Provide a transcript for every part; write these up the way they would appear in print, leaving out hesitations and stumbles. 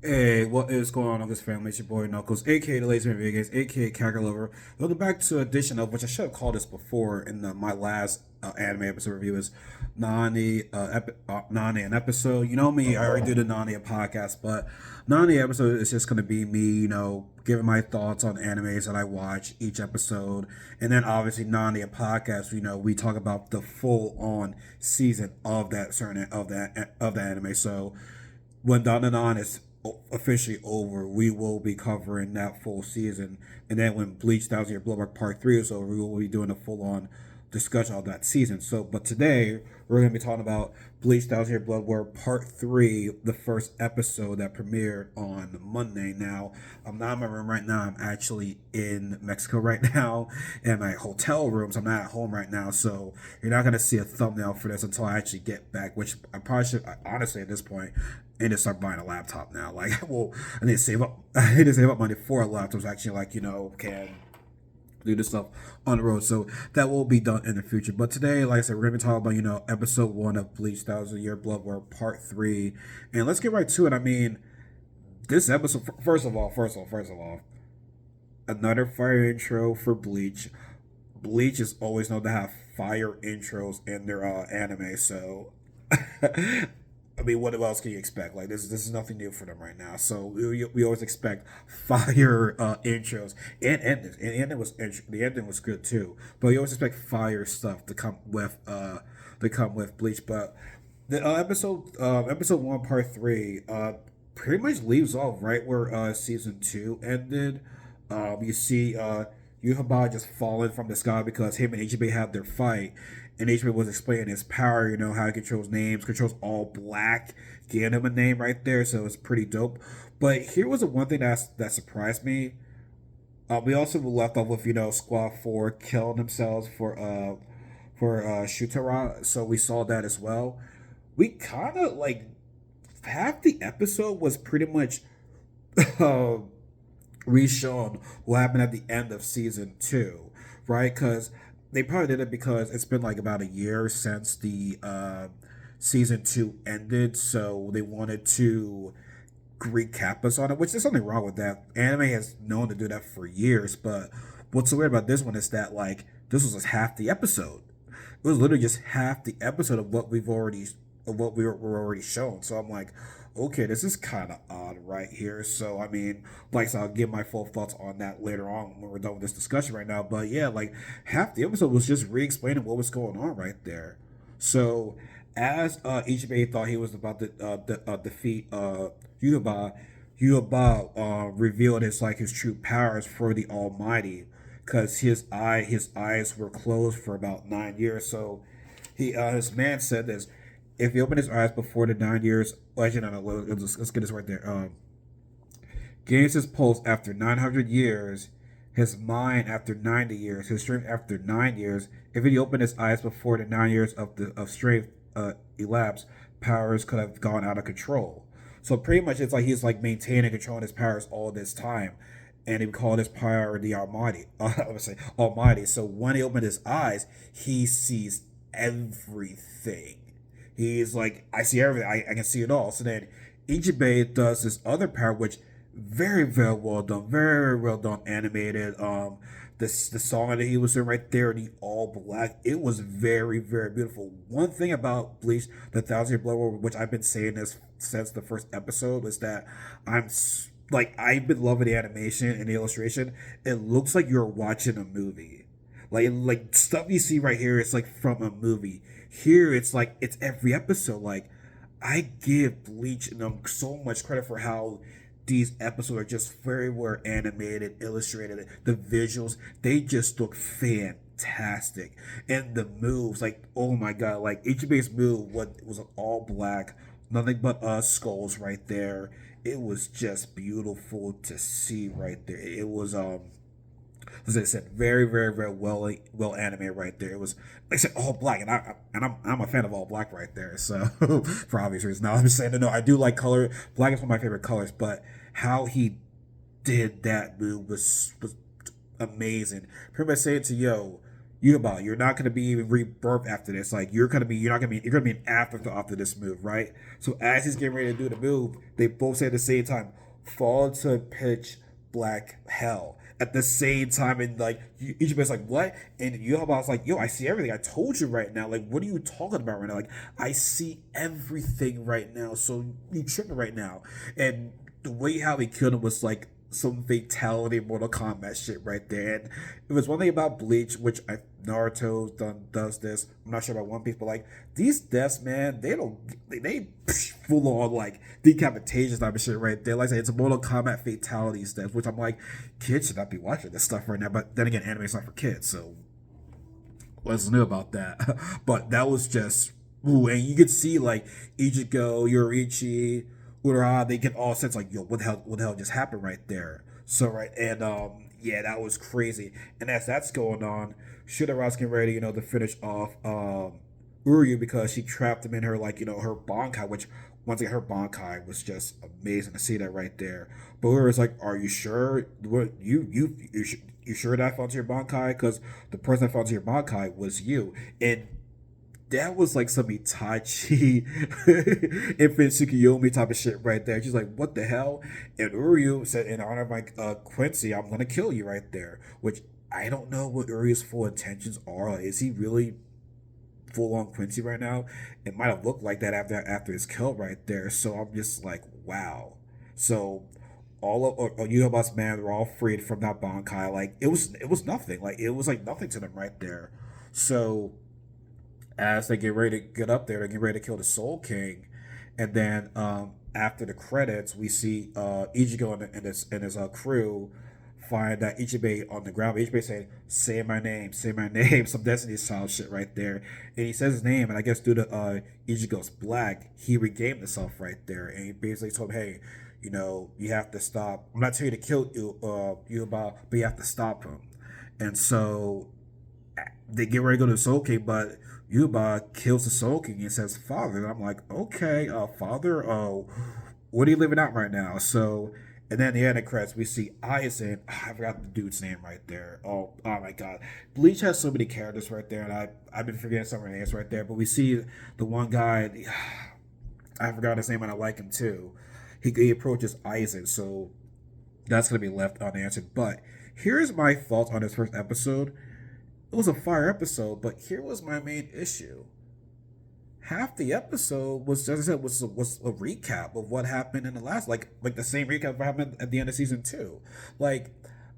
Hey, what is going on, Knuckles family? It's your boy Knuckles, aka the Lazy Man Video Games, aka Calculator Lover. Welcome back to an edition of which I should have called this before in my last anime episode review is Nani an episode. You know me, I already do the Nani podcast, but Nani episode is just gonna be me, giving my thoughts on animes that I watch each episode, and then obviously Nani a podcast. We talk about the full on season of that certain of the anime. So when Dandanon is officially over, we will be covering that full season. And then when Bleach Thousand Year Bloodwork Part 3 is over, we will be doing a full on discussion of that season. But today, we're going to be talking about Bleach Thousand Year Bloodwork Part 3, the first episode that premiered on Monday. Now, I'm not in my room right now. I'm actually in Mexico right now in my hotel room. So I'm not at home right now. So you're not going to see a thumbnail for this until I actually get back, which I probably should, honestly, at this point, I need to start buying a laptop now. I need to save up. I need to save up money for a laptop. So actually, can do this stuff on the road. So that will be done in the future. But today, like I said, we're gonna be talking about episode one of Bleach Thousand Year Blood War Part 3, and let's get right to it. I mean, this episode. First of all, another fire intro for Bleach. Bleach is always known to have fire intros in their anime. So I mean, what else can you expect? Like this is nothing new for them right now. So we always expect fire intros and endings. And the ending was good too. But you always expect fire stuff to come with Bleach. But the episode one part 3 pretty much leaves off right where season 2 ended. You see Yuhaba just falling from the sky because him and HB had their fight, and HB was explaining his power, how he controls names, controls all black, giving him a name right there, so it's pretty dope. But here was the one thing that surprised me. We also left off with Squad 4 killing themselves for Shutara, so we saw that as well. We kind of like half the episode was pretty much uh, reshown what happened at the end of season 2, right? Because they probably did it because it's been like about a year since the season 2 ended, so they wanted to recap us on it, which there's something wrong with that. Anime has known to do that for years, but what's so weird about this one is that like this was just half the episode. It was literally just half the episode of what we were already shown. So I'm like, okay, this is kind of odd right here. So I mean, so I'll give my full thoughts on that later on when we're done with this discussion right now. But yeah, like half the episode was just re-explaining what was going on right there. So as Ichibei thought he was about to defeat Yuba, revealed his true powers for the Almighty, because his eyes were closed for about 9 years. So his man said this: if he opened his eyes before the 9 years, well, actually, no, let's get this right there. Gains his pulse after 900 years, his mind after 90 years, his strength after 9 years. If he opened his eyes before the 9 years of strength elapsed, powers could have gone out of control. So pretty much, it's like he's like maintaining controlling his powers all this time, and he called his power the Almighty. I would say Almighty. So when he opened his eyes, he sees everything. He's like, I see everything. I can see it all. So then Ichibei does this other power, which very, very well done. Very well done animated. The song that he was in right there, the all black, it was very, very beautiful. One thing about Bleach, the Thousand Year Blood War, which I've been saying this since the first episode, is that I've been loving the animation and the illustration. It looks like you're watching a movie. Like stuff you see right here, it's like from a movie. Here it's like it's every episode. Like I give Bleach so much credit for how these episodes are just very well animated, illustrated. The visuals, they just look fantastic. And the moves, like, oh my god, like Ichibe's move was all black, nothing but skulls right there. It was just beautiful to see right there. It was as I said, very, very, very well animated right there. It was, like I said, all black, and I'm a fan of all black right there. So for obvious reasons, now I'm just saying, no, I do like color. Black is one of my favorite colors, but how he did that move was amazing. Pretty much saying to yo, You about you're not gonna be rebirthed after this. Like you're gonna be an afterthought after this move, right? So as he's getting ready to do the move, they both say at the same time, fall into pitch black hell. At the same time, and like each of us like what? And Yuhaba's like, yo, I see everything. I told you right now. Like, what are you talking about right now? Like, I see everything right now. So you tripping right now. And the way how he killed him was like some fatality Mortal Kombat shit right there. And it was one thing about Bleach, which Naruto does this. I'm not sure about One Piece, but like these deaths, man, they full on like decapitation type of shit right there. Like I said, it's a Mortal Kombat fatalities death, which I'm like, kids should not be watching this stuff right now. But then again, anime is not for kids, so what's new about that? But that was just ooh, and you could see like Ichigo, Yoriichi, Ura, they get all sense like, yo, what the hell just happened right there? So right, and yeah, that was crazy. And as that's going on, Shidara's getting ready, to finish off Uryu because she trapped him in her like, her Bankai, which once again her Bankai was just amazing to see that right there. But Uryu's like, are you sure? What you sure that I found your Bankai? Because the person that found your Bankai was you. And that was like some Itachi infant Tsukuyomi type of shit right there. She's like, what the hell? And Uryu said, in honor of my Quincy, I'm gonna kill you right there. Which I don't know what Uryu's full intentions are. Like, is he really full on Quincy right now? It might have looked like that after his kill right there. So I'm just like, wow. So all of Yuhaba's man were all freed from that Bankai. Like it was nothing. Like it was like nothing to them right there. So as they get ready to get up there, they get ready to kill the Soul King, and then after the credits, we see Ichigo and his crew find that Ichibei on the ground. Ichibei saying, say my name," some Destiny's Child shit right there, and he says his name, and I guess due to Ichigo's black, he regained himself right there, and he basically told him, "Hey, you have to stop. I'm not telling you to kill you about, but you have to stop him." And so they get ready to go to the Soul King, but Yuba kills the Soul King and says, "Father." And I'm like, okay, Father, what are you living out right now? So, and then the end of credits, we see Aizen. I forgot the dude's name right there. Oh my God. Bleach has so many characters right there, and I've been forgetting some of their names right there, but we see the one guy, I forgot his name, and I like him too. He approaches Aizen, so that's going to be left unanswered. But here's my thoughts on this first episode. It was a fire episode, but here was my main issue. Half the episode was, as I said, was a recap of what happened in the last, like the same recap of what happened at the end of season two. Like,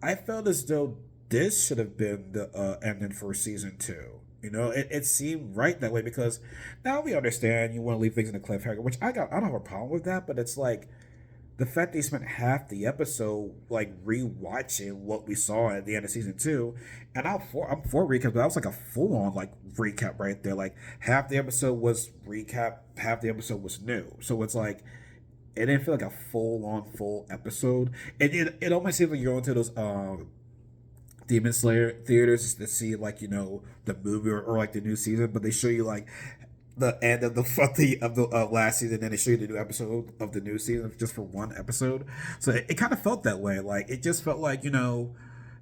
I felt as though this should have been the ending for season two. It seemed right that way because now we understand you want to leave things in a cliffhanger, which I don't have a problem with that, but it's like the fact they spent half the episode like rewatching what we saw at the end of season two, and I'm for recap, but that was like a full on like recap right there. Like half the episode was recap, half the episode was new. So it's like it didn't feel like a full episode. It almost seems like you're going to those Demon Slayer theaters to see like the movie or like the new season, but they show you like the end of the last season, and then they show you the new episode of the new season just for one episode. So it kind of felt that way. Like it just felt like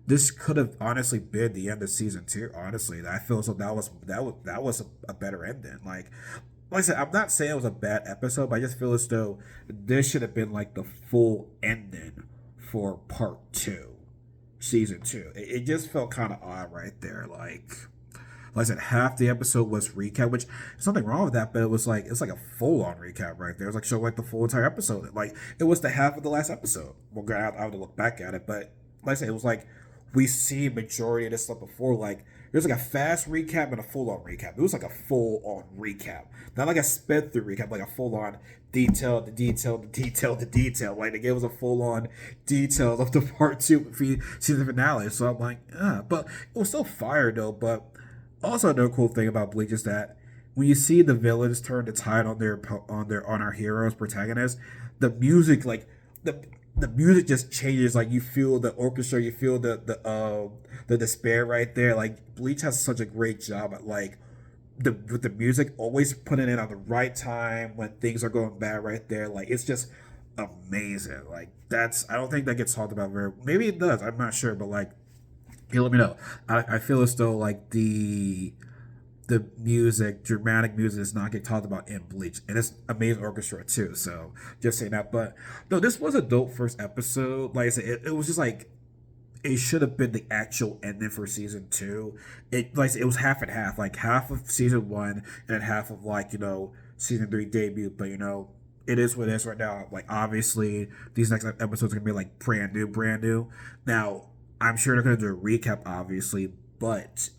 this could have honestly been the end of season two. Honestly, I feel so that was a better ending. Like I said, I'm not saying it was a bad episode, but I just feel as though this should have been like the full ending for part two, season two. It just felt kind of odd right there. Like I said, half the episode was recap, which there's nothing wrong with that, but it's like a full on recap right there. It's like show like the full entire episode. Like it was the half of the last episode. Well, I have to look back at it, but like I said, it was like we see majority of this stuff before. Like there's like a fast recap and a full on recap. It was like a full on recap, not like a sped through recap, like a full on detail, the detail, the detail, the detail. Like they gave us a full on details of the part two season finale. So I'm like, but it was still fire though. But also, another cool thing about Bleach is that when you see the villains turn the tide on our heroes, protagonists, the music the music just changes. Like you feel the orchestra, you feel the despair right there. Like Bleach has such a great job at like with the music, always putting it on the right time when things are going bad right there. Like it's just amazing. Like I don't think that gets talked about very. Maybe it does. I'm not sure, but like You let me know. I feel as though like the music, dramatic music, is not getting talked about in Bleach, and it's amazing orchestra too. So just saying that, but no, this was a dope first episode. Like I said, it was just like it should have been the actual ending for season two. It like it was half and half, like half of season one and then half of like season three debut. But it is what it is right now. Like obviously these next episodes are gonna be like brand new, brand new. Now I'm sure they're gonna do a recap, obviously, but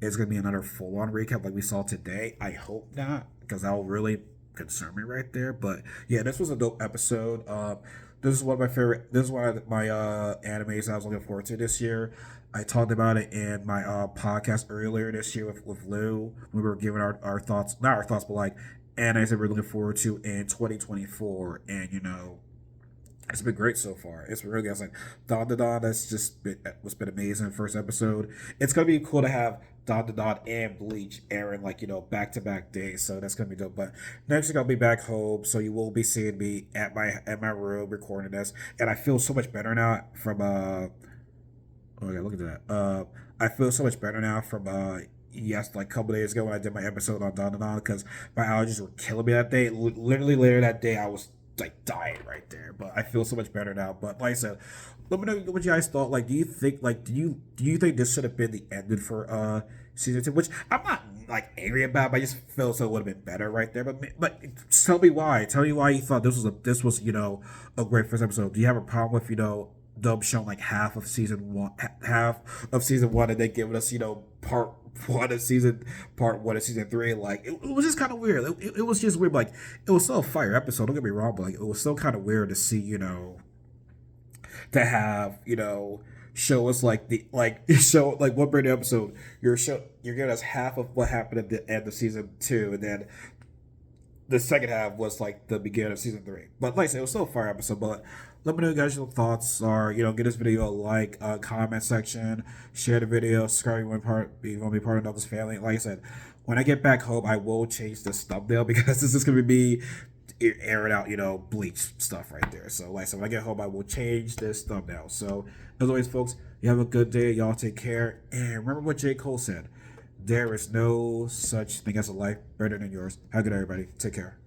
it's gonna be another full on recap like we saw today. I hope not, because that will really concern me right there. But yeah, this was a dope episode. This is one of my favorite. This is one of my animes I was looking forward to this year. I talked about it in my podcast earlier this year with Lou. We were giving our thoughts, not our thoughts, but like animes that we're looking forward to in 2024. And it's been great so far. It's been really good. It's like Don to Don. That's just been what's been amazing. First episode. It's gonna be cool to have Don to Don and Bleach airing like back to back days. So that's gonna be dope. But next week I'll be back home, so you will be seeing me at my room recording this, and I feel so much better now from Oh yeah, look at that. I feel so much better now from yes, like a couple days ago when I did my episode on Don to Don, because my allergies were killing me that day. Literally later that day I was like dying right there. But I feel so much better now. But like I said, let me know what you guys thought. Like, do you think this should have been the ending for season two? Which I'm not like angry about, but I just feel so it would have been better right there. But tell me why. Tell me why you thought this was a great first episode. Do you have a problem with them showing like half of season one, and then giving us part one of season three? Like it was just kind of weird. It was just weird. Like it was still a fire episode. Don't get me wrong, but like it was still kind of weird to see to have show us like the like show like one brand new episode. You're giving us half of what happened at the end of season two, and then the second half was like the beginning of season three. But like I said, it was still a fire episode. But let me know, guys, your thoughts are, give this video a like, comment section, share the video, subscribe if you want to be part of this family. Like I said, when I get back home, I will change this thumbnail because this is going to be airing out, Bleach stuff right there. So like I said, when I get home, I will change this thumbnail. So as always, folks, you have a good day. Y'all take care. And remember what J. Cole said. There is no such thing as a life better than yours. Have a good day, everybody. Take care.